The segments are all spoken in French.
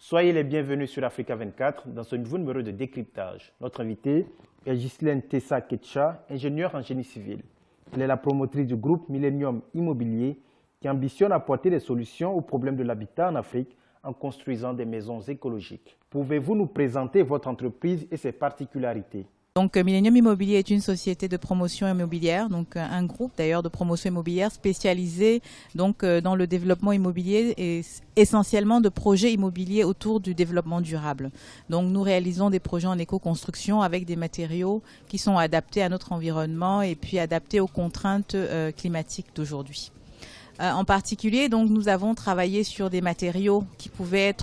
Soyez les bienvenus sur Africa 24 dans ce nouveau numéro de décryptage. Notre invitée est Ghislaine Tessa-Ketcha, ingénieure en génie civil. Elle est la promotrice du groupe Millennium Immobilier qui ambitionne apporter des solutions aux problèmes de l'habitat en Afrique en construisant des maisons écologiques. Pouvez-vous nous présenter votre entreprise et ses particularités ? Donc Millennium Immobilier est une société de promotion immobilière, donc un groupe d'ailleurs de promotion immobilière spécialisé donc dans le développement immobilier et essentiellement de projets immobiliers autour du développement durable. Donc nous réalisons des projets en éco-construction avec des matériaux qui sont adaptés à notre environnement et puis adaptés aux contraintes climatiques d'aujourd'hui. En particulier, donc nous avons travaillé sur des matériaux qui pouvaient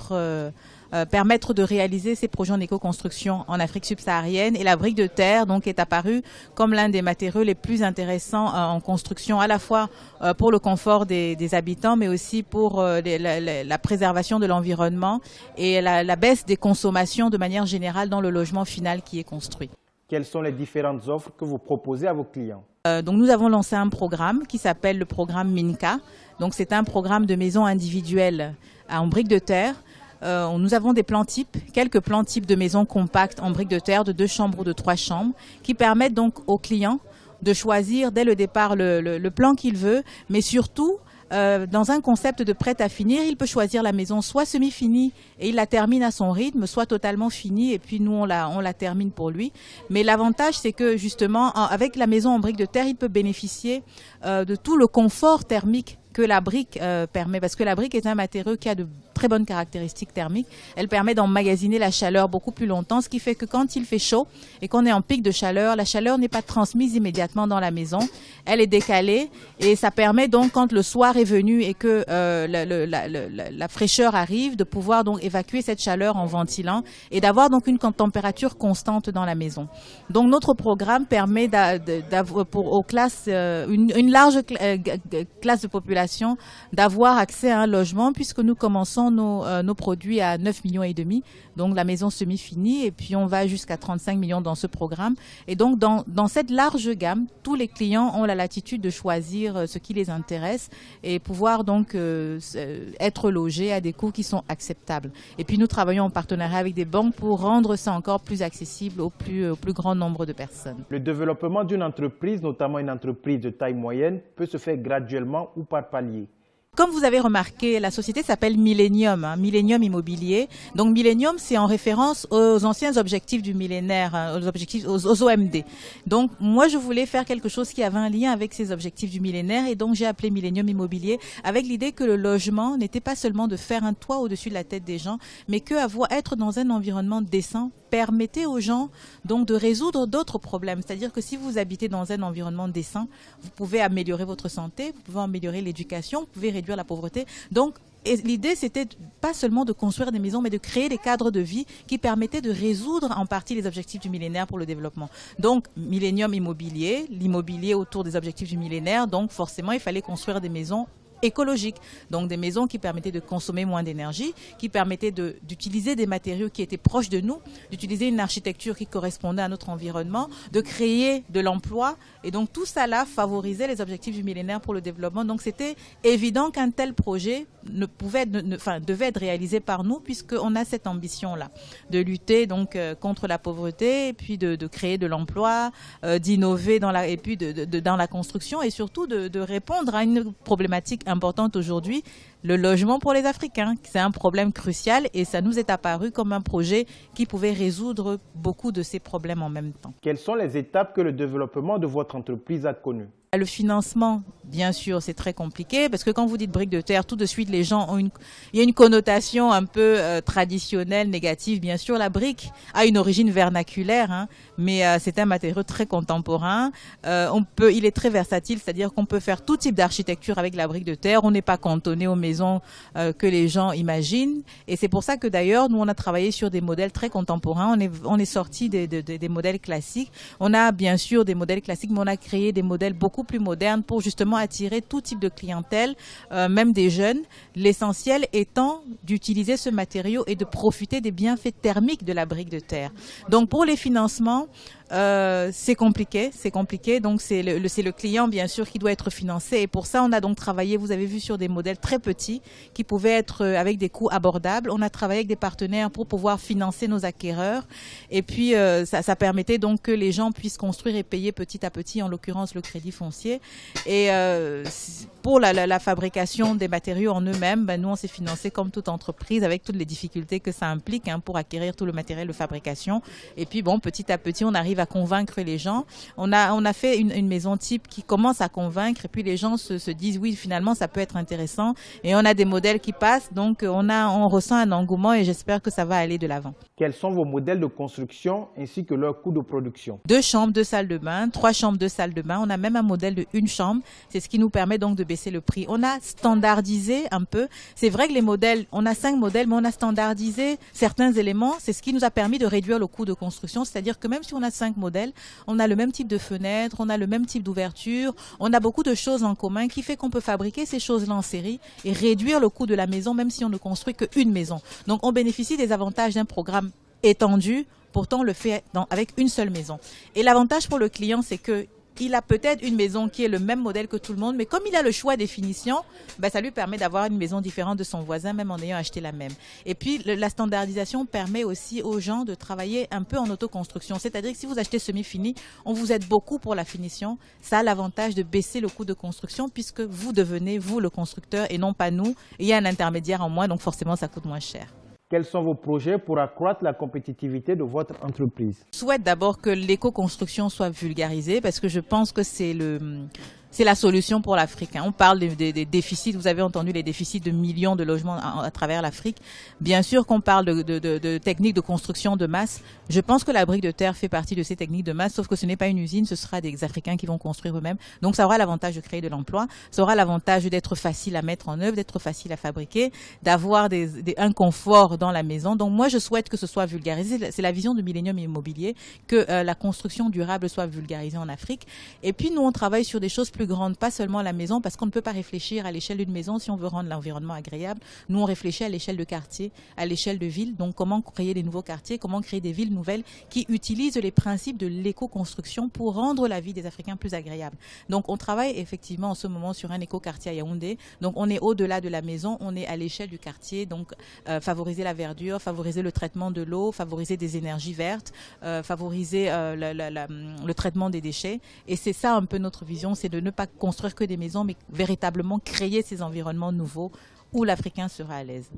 permettre de réaliser ces projets en éco-construction en Afrique subsaharienne, et la brique de terre donc est apparue comme l'un des matériaux les plus intéressants en construction, à la fois pour le confort des habitants, mais aussi pour la préservation de l'environnement et la baisse des consommations de manière générale dans le logement final qui est construit. Quelles sont les différentes offres que vous proposez à vos clients ? Donc nous avons lancé un programme qui s'appelle le programme Minka. Donc c'est un programme de maisons individuelles en briques de terre. Nous avons des plans types, quelques plans types de maisons compactes en briques de terre de 2 chambres ou de 3 chambres qui permettent donc aux clients de choisir dès le départ le plan qu'il veut, mais surtout dans un concept de prêt à finir, il peut choisir la maison soit semi-finie et il la termine à son rythme, soit totalement finie et puis nous on la termine pour lui. Mais l'avantage c'est que justement avec la maison en briques de terre, il peut bénéficier de tout le confort thermique que la brique permet, parce que la brique est un matériau qui a de très bonnes caractéristiques thermiques. Elle permet d'emmagasiner la chaleur beaucoup plus longtemps, ce qui fait que quand il fait chaud et qu'on est en pic de chaleur, la chaleur n'est pas transmise immédiatement dans la maison, elle est décalée et ça permet donc quand le soir est venu et que la fraîcheur arrive, de pouvoir donc évacuer cette chaleur en ventilant et d'avoir donc une température constante dans la maison. Donc notre programme permet aux classes, une large classe de population d'avoir accès à un logement, puisque nous commençons nos produits à 9,5 millions, donc la maison semi-finie, et puis on va jusqu'à 35 millions dans ce programme. Et donc dans cette large gamme, tous les clients ont la latitude de choisir ce qui les intéresse et pouvoir donc être logés à des coûts qui sont acceptables. Et puis nous travaillons en partenariat avec des banques pour rendre ça encore plus accessible au plus grand nombre de personnes. Le développement d'une entreprise, notamment une entreprise de taille moyenne, peut se faire graduellement ou par palier. Comme vous avez remarqué, la société s'appelle Millennium, Millennium Immobilier. Donc Millennium, c'est en référence aux anciens objectifs du millénaire, aux OMD. Donc moi, je voulais faire quelque chose qui avait un lien avec ces objectifs du millénaire, et donc j'ai appelé Millennium Immobilier avec l'idée que le logement n'était pas seulement de faire un toit au-dessus de la tête des gens, mais être dans un environnement décent permettait aux gens donc de résoudre d'autres problèmes. C'est-à-dire que si vous habitez dans un environnement décent, vous pouvez améliorer votre santé, vous pouvez améliorer l'éducation, vous pouvez réduire la pauvreté. Donc l'idée, c'était pas seulement de construire des maisons, mais de créer des cadres de vie qui permettaient de résoudre en partie les objectifs du millénaire pour le développement. Donc, Millennium Immobilier, l'immobilier autour des objectifs du millénaire, donc forcément, il fallait construire des maisons écologiques, donc des maisons qui permettaient de consommer moins d'énergie, qui permettaient d'utiliser des matériaux qui étaient proches de nous, d'utiliser une architecture qui correspondait à notre environnement, de créer de l'emploi, et donc tout ça là favorisait les objectifs du millénaire pour le développement. Donc c'était évident qu'un tel projet devait être réalisé par nous, puisqu'on a cette ambition-là de lutter donc contre la pauvreté, et puis de créer de l'emploi, d'innover dans la construction, et surtout de répondre à une problématique importante aujourd'hui, le logement pour les Africains. C'est un problème crucial et ça nous est apparu comme un projet qui pouvait résoudre beaucoup de ces problèmes en même temps. Quelles sont les étapes que le développement de votre entreprise a connues ? Le financement, bien sûr, c'est très compliqué parce que quand vous dites briques de terre, tout de suite, les gens ont il y a une connotation un peu traditionnelle, négative. Bien sûr, la brique a une origine vernaculaire, mais c'est un matériau très contemporain. Il est très versatile, c'est-à-dire qu'on peut faire tout type d'architecture avec la brique de terre. On n'est pas cantonné aux maisons que les gens imaginent. Et c'est pour ça que d'ailleurs, nous, on a travaillé sur des modèles très contemporains. On est sorti des modèles classiques. On a bien sûr des modèles classiques, mais on a créé des modèles beaucoup plus modernes pour justement attirer tout type de clientèle, même des jeunes. L'essentiel étant d'utiliser ce matériau et de profiter des bienfaits thermiques de la brique de terre. Donc pour les financements, c'est compliqué. Donc c'est le client bien sûr qui doit être financé. Et pour ça, on a donc travaillé, vous avez vu, sur des modèles très petits qui pouvaient être avec des coûts abordables. On a travaillé avec des partenaires pour pouvoir financer nos acquéreurs. Et puis ça permettait donc que les gens puissent construire et payer petit à petit, en l'occurrence le crédit foncier. Et pour la fabrication des matériaux en eux-mêmes, nous on s'est financé comme toute entreprise avec toutes les difficultés que ça implique pour acquérir tout le matériel de fabrication. Et puis bon, petit à petit, on arrive à convaincre les gens. On a fait une maison type qui commence à convaincre, et puis les gens se disent oui, finalement ça peut être intéressant, et on a des modèles qui passent, donc on ressent un engouement et j'espère que ça va aller de l'avant. Quels sont vos modèles de construction ainsi que leur coût de production? 2 chambres, 2 salles de bain, 3 chambres, 2 salles de bain. On a même un modèle de 1 chambre. C'est ce qui nous permet donc de baisser le prix. On a standardisé un peu. C'est vrai que les modèles, on a 5 modèles, mais on a standardisé certains éléments. C'est ce qui nous a permis de réduire le coût de construction. C'est-à-dire que même si on a 5 modèles, on a le même type de fenêtre, on a le même type d'ouverture, on a beaucoup de choses en commun qui fait qu'on peut fabriquer ces choses-là en série et réduire le coût de la maison, même si on ne construit qu'une maison. Donc on bénéficie des avantages d'un programme étendu, pourtant on le fait avec une seule maison. Et l'avantage pour le client, c'est que il a peut-être une maison qui est le même modèle que tout le monde, mais comme il a le choix des finitions, ça lui permet d'avoir une maison différente de son voisin, même en ayant acheté la même. Et puis, la standardisation permet aussi aux gens de travailler un peu en autoconstruction. C'est-à-dire que si vous achetez semi-fini, on vous aide beaucoup pour la finition. Ça a l'avantage de baisser le coût de construction puisque vous devenez, vous, le constructeur et non pas nous. Et il y a un intermédiaire en moins, donc forcément, ça coûte moins cher. Quels sont vos projets pour accroître la compétitivité de votre entreprise? Je souhaite d'abord que l'éco-construction soit vulgarisée parce que je pense que c'est la solution pour l'Afrique. On parle des déficits, vous avez entendu les déficits de millions de logements à travers l'Afrique. Bien sûr qu'on parle de techniques de construction de masse. Je pense que la brique de terre fait partie de ces techniques de masse, sauf que ce n'est pas une usine, ce sera des Africains qui vont construire eux-mêmes. Donc ça aura l'avantage de créer de l'emploi, ça aura l'avantage d'être facile à mettre en œuvre, d'être facile à fabriquer, d'avoir un confort dans la maison. Donc moi je souhaite que ce soit vulgarisé. C'est la vision du Millennium Immobilier, que la construction durable soit vulgarisée en Afrique. Et puis nous on travaille sur des choses plus grande, pas seulement la maison, parce qu'on ne peut pas réfléchir à l'échelle d'une maison si on veut rendre l'environnement agréable. Nous, on réfléchit à l'échelle de quartier, à l'échelle de ville. Donc, comment créer des nouveaux quartiers, comment créer des villes nouvelles qui utilisent les principes de l'éco-construction pour rendre la vie des Africains plus agréable. Donc, on travaille effectivement en ce moment sur un éco-quartier à Yaoundé. Donc, on est au-delà de la maison, on est à l'échelle du quartier. Donc, favoriser la verdure, favoriser le traitement de l'eau, favoriser des énergies vertes, favoriser le traitement des déchets. Et c'est ça un peu notre vision, c'est de ne pas construire que des maisons, mais véritablement créer ces environnements nouveaux où l'Africain sera à l'aise.